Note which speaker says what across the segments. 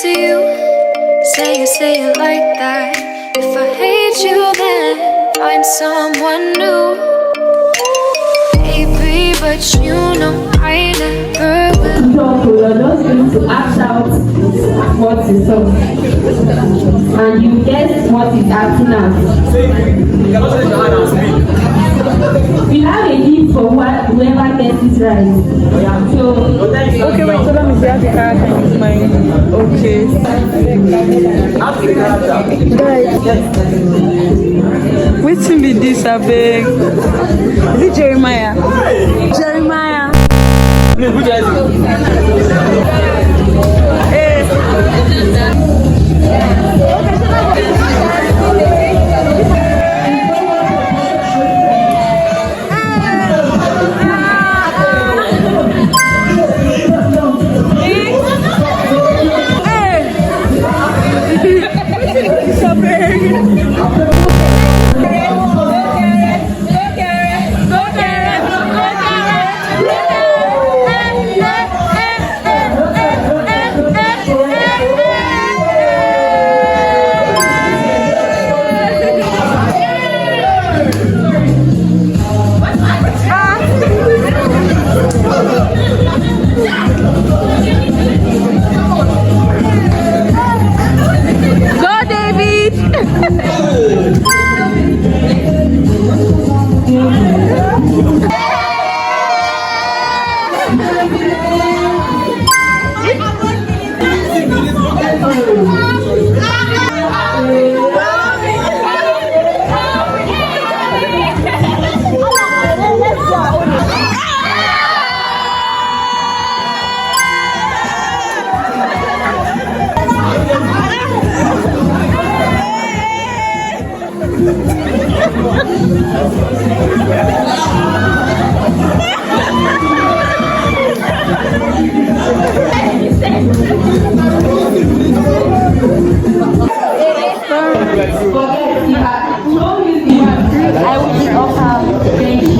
Speaker 1: to you. Say it like that. If I hate you, then find someone new. Baby, but you know I never will.
Speaker 2: So you're just going to act out what is up, and you guess what is acting out. We have a gift for whoever gets it right. So
Speaker 3: okay, wait, so let me see how the character is mine. Okay. Guys, waiting be this, I beg. Is it Jeremiah? Jeremiah. Hey.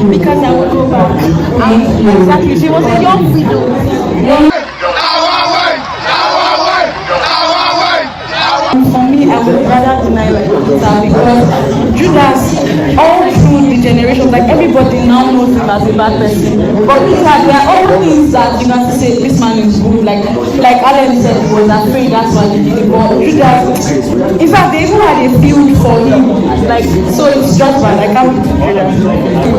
Speaker 3: Because I will go back. Exactly, she was a young widow. For me, I would rather deny like that because Judas, all through the generations, like everybody now knows him as a bad person. But there are all things that you have to say this man is good. Like Alan said, he was afraid, that's why he did it. But Judas, in fact, they even had a feud for him. Like, so it's just bad. I can't do Judas.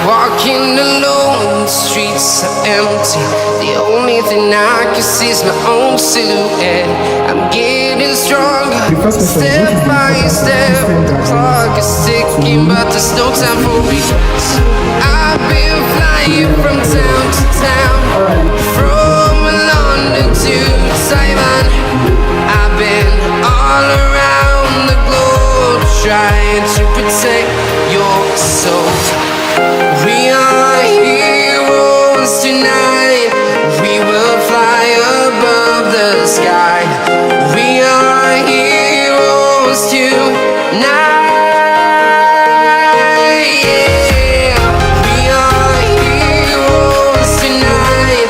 Speaker 4: Walking alone, the streets are empty. The only thing I can see is my own silhouette. I'm getting stronger, step by step. The clock is ticking, but there's no time for me. I've been flying from town to town, from London to Taiwan. I've been all around the globe, trying to protect your soul. We are heroes tonight. We will fly above the sky. We are heroes tonight. Yeah. We are heroes tonight.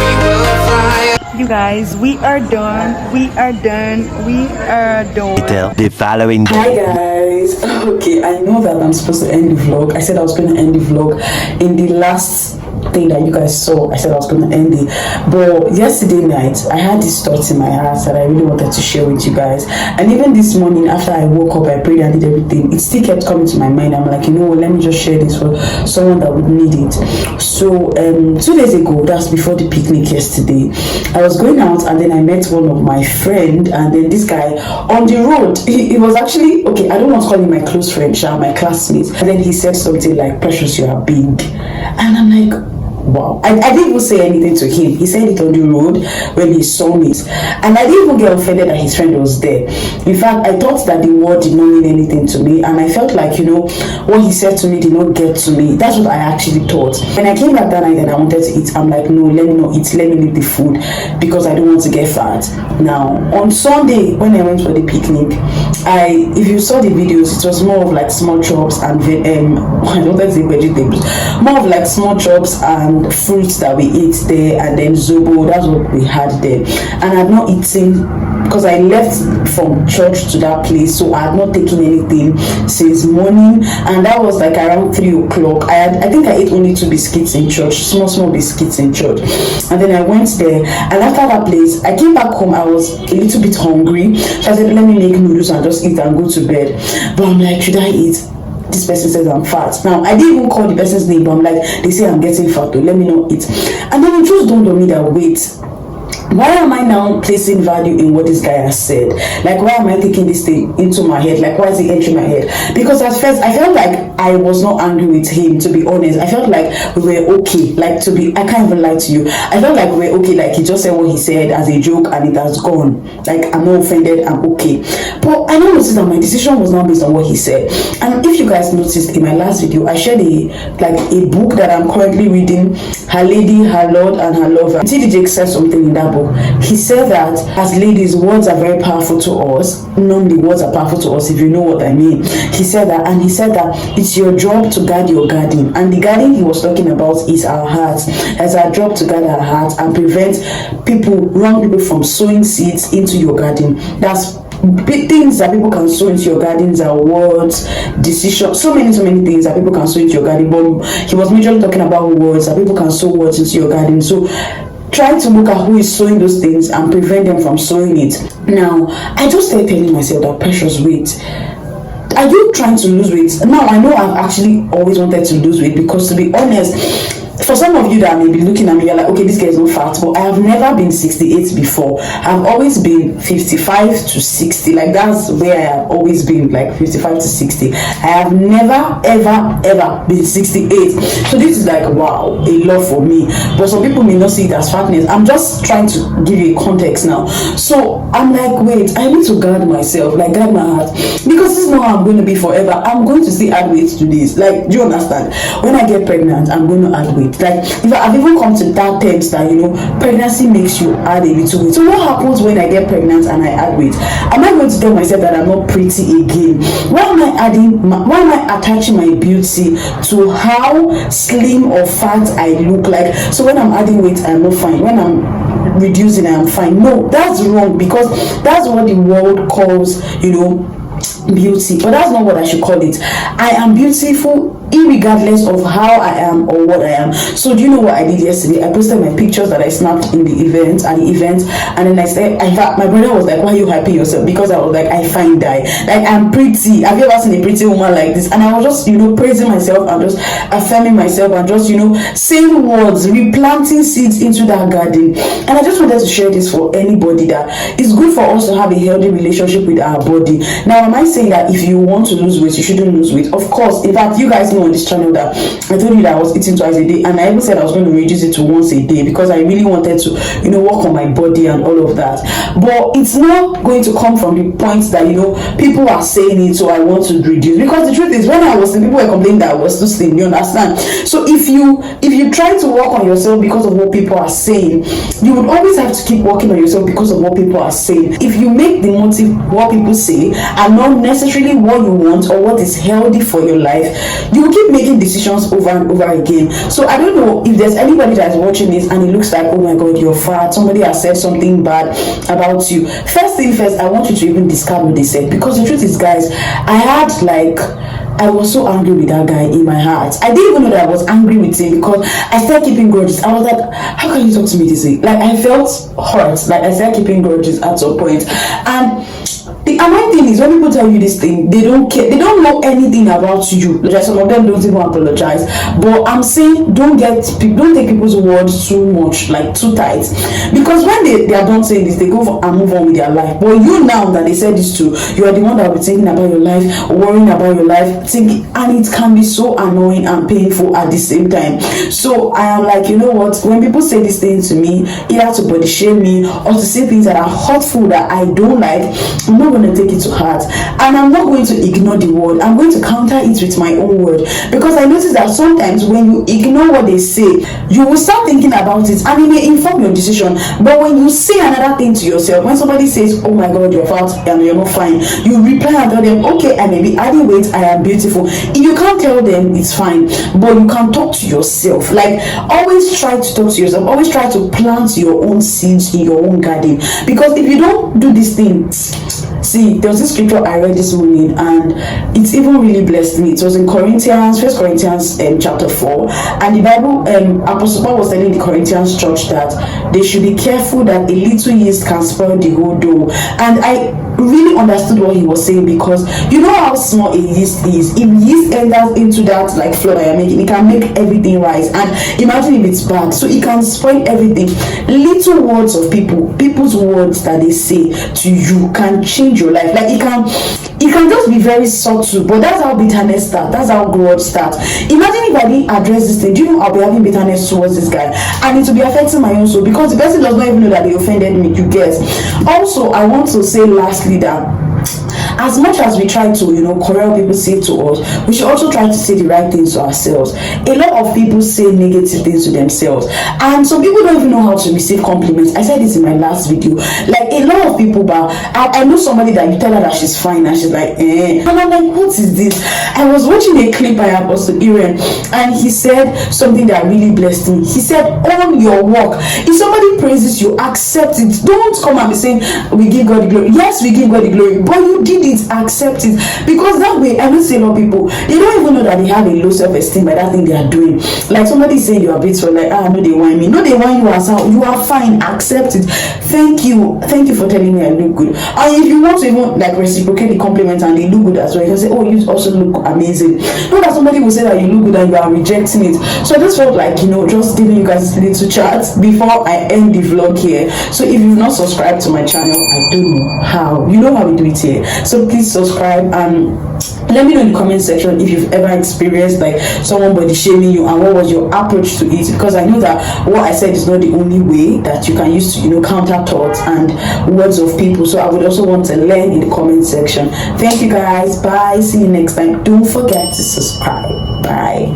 Speaker 4: We will fly.
Speaker 3: You guys, we are done. We are done. We are done.
Speaker 5: The following day.
Speaker 6: Hi guys. Okay, I know that I'm supposed to end the vlog. I said I was going to end the vlog in the last thing that you guys saw. I said I was going to end it, but yesterday night I had these thoughts in my heart that I really wanted to share with you guys. And even this morning after I woke up, I prayed and did everything, it still kept coming to my mind. I'm like, you know what, let me just share this for someone that would need it. So 2 days ago, that's before the picnic yesterday, I was going out and then I met one of my friend, and then this guy on the road, he was actually, okay, I don't want to call him my close friend, my classmate, and then he said something like, Precious, you are big. And I'm like, wow. I didn't even say anything to him. He said it on the road when he saw me, and I didn't even get offended that his friend was there. In fact, I thought that the word did not mean anything to me, and I felt like, you know, what he said to me did not get to me. That's what I actually thought. When I came back that night and I wanted to eat, I'm like, no, let me not eat, let me leave the food, because I don't want to get fat. Now, on Sunday, when I went for the picnic, if you saw the videos, it was more of like small chops and I don't like to say vegetables, more of like small chops and fruits that we ate there, and then zobo. That's what we had there. And I've not eaten, because I left from church to that place, so I had not taken anything since morning, and that was like around 3 o'clock. I think I ate only 2 biscuits in church, small biscuits in church, and then I went there, and after that place I came back home. I was a little bit hungry, so I said, let me make noodles and just eat and go to bed. But I'm like, should I eat? This person says I'm fat. Now, I didn't even call the person's name, but I'm like, they say I'm getting fat, so let me not eat. And then it just dawned on me that, wait, why am I now placing value in what this guy has said? Like, why am I taking this thing into my head? Like, why is it entering my head? Because at first I felt like I was not angry with him, to be honest. I felt like we were okay. Like, I can't even lie to you, I felt like we were okay. Like, he just said what he said as a joke and it has gone. Like, I'm not offended, I'm okay. But I noticed that my decision was not based on what he said. And if you guys noticed in my last video, I shared a book that I'm currently reading, Her Lady, Her Lord, and Her Lover. TDJ said something in that book. He said that as ladies, words are very powerful to us. Normally, words are powerful to us, if you know what I mean. He said that, and he said that it's your job to guard your garden. And the garden he was talking about is our hearts. It's our job to guard our hearts and prevent wrong people from sowing seeds into your garden. That's things that people can sow into your gardens are words, decisions, so many things that people can sow into your garden. But he was majorly talking about words, that people can sow words into your garden. So try to look at who is sowing those things and prevent them from sowing it. Now, I just started telling myself that, precious, wait, are you trying to lose weight? Now, I know I've actually always wanted to lose weight, because to be honest, for some of you that may be looking at me, you're like, okay, this guy is not fat, but I have never been 68 before. I've always been 55 to 60. Like, that's where I have always been, like 55 to 60. I have never ever been 68. So this is like, wow, a lot for me. But some people may not see it as fatness. I'm just trying to give you a context now. So I'm like, wait, I need to guard myself, like guard my heart, because this is not how I'm going to be forever. I'm going to still add weight to this. Like, do you understand? When I get pregnant, I'm going to add weight. Like, if I've even come to that terms that, you know, pregnancy makes you add a little weight. So what happens when I get pregnant and I add weight? Am I going to tell myself that I'm not pretty again? Why am I attaching my beauty to how slim or fat I look like? So when I'm adding weight, I'm not fine. When I'm reducing, I'm fine. No, that's wrong, because that's what the world calls, you know, beauty. But that's not what I should call it. I am beautiful irregardless of how I am or what I am. So do you know what I did yesterday? I posted my pictures that I snapped in the event, and then I said, in fact, my brother was like, why are you hyping yourself? Because I was like, I find die, like, I'm pretty. Have you ever seen a pretty woman like this? And I was just, you know, praising myself and just affirming myself and just, you know, saying words, replanting seeds into that garden. And I just wanted to share this for anybody, that it's good for us to have a healthy relationship with our body. Now, am I saying that if you want to lose weight, you shouldn't lose weight? Of course. In fact, you guys know on this channel that I told you that I was eating twice a day, and I even said I was going to reduce it to once a day, because I really wanted to, you know, work on my body and all of that. But it's not going to come from the point that, you know, people are saying it, so I want to reduce. Because the truth is, when I was slim, people were complaining that I was too slim. You understand? So if you try to work on yourself because of what people are saying, you would always have to keep working on yourself because of what people are saying. If you make the motive what people say and not necessarily what you want or what is healthy for your life, you will keep making decisions over and over again. So I don't know if there's anybody that's watching this and it looks like, oh my god, you're fat, somebody has said something bad about you. First thing first, I want you to even discard what they said, because the truth is, guys, I was so angry with that guy in my heart. I didn't even know that I was angry with him, because I started keeping grudges. I was like, how can you talk to me this way? Like, I felt hurt. Like, I started keeping grudges at some point. And The annoying thing is when people tell you this thing, they don't care, they don't know anything about you. Like some of them don't even apologize. But I'm saying don't take people's words too much, like too tight. Because when they are done saying this, they go and move on with their life. But you now that they said this to, you are the one that will be thinking about your life, worrying about your life, thinking, and it can be so annoying and painful at the same time. So I am like, you know what, when people say this thing to me, either to body shame me or to say things that are hurtful that I don't like, I'm not going to take it to heart, and I'm not going to ignore the word. I'm going to counter it with my own word, because I notice that sometimes when you ignore what they say, you will start thinking about it and it may inform your decision. But when you say another thing to yourself, when somebody says, oh my god, you're fat and you're not fine, you reply and tell them, okay, I may be adding weight, I am beautiful. If you can't tell them, it's fine, but you can talk to yourself. Like, always try to talk to yourself, always try to plant your own seeds in your own garden, because if you don't do these things, see, there was this scripture I read this morning and it even really blessed me. It was in First Corinthians chapter 4, and the Bible, Apostle Paul was telling the Corinthians church that they should be careful that a little yeast can spoil the whole dough. And I really understood what he was saying, because you know how small a yeast is. If yeast enters into that like flour that you're making, it can make everything rise. And imagine if it's bad, so it can spoil everything. Little words of people's words that they say to you can change your life. Like it can just be very subtle, but that's how bitterness starts. That's how growth starts. Imagine if I didn't address this thing, do you know I'll be having bitterness towards this guy, and it will be affecting my own soul, because the person does not even know that they offended me. You guess. Also, I want to say lastly that as much as we try to, correct people say to us, we should also try to say the right things to ourselves. A lot of people say negative things to themselves, and some people don't even know how to receive compliments. I said this in my last video. Like, a lot of people, but I know somebody that you tell her that she's fine and she's like, and I'm like, what is this? I was watching a clip by Apostle Aaron, and he said something that really blessed me. He said, own your work. If somebody praises you, accept it. Don't come and be saying, we give God the glory. Yes, we give God the glory, but you did it, accept it. Because that way, I don't see a lot of people, they don't even know that they have a low self-esteem by that thing they are doing. Like somebody saying you are beautiful, like, no, they whine me. No, they whine you as how you are fine, accept it. Thank you for telling me I look good. And if you want to even like reciprocate the compliment and they look good as well, you can say, oh, you also look amazing. Not that somebody will say that you look good and you are rejecting it. So I just felt like, just giving you guys a little chat before I end the vlog here. So if you've not subscribed to my channel, I don't know how. You know how we do it here. So please subscribe and let me know in the comment section if you've ever experienced like someone body shaming you and what was your approach to it, because I know that what I said is not the only way that you can use to counter thoughts and words of people. So I would also want to learn in the comment section. Thank you guys, bye, see you next time. Don't forget to subscribe. Bye.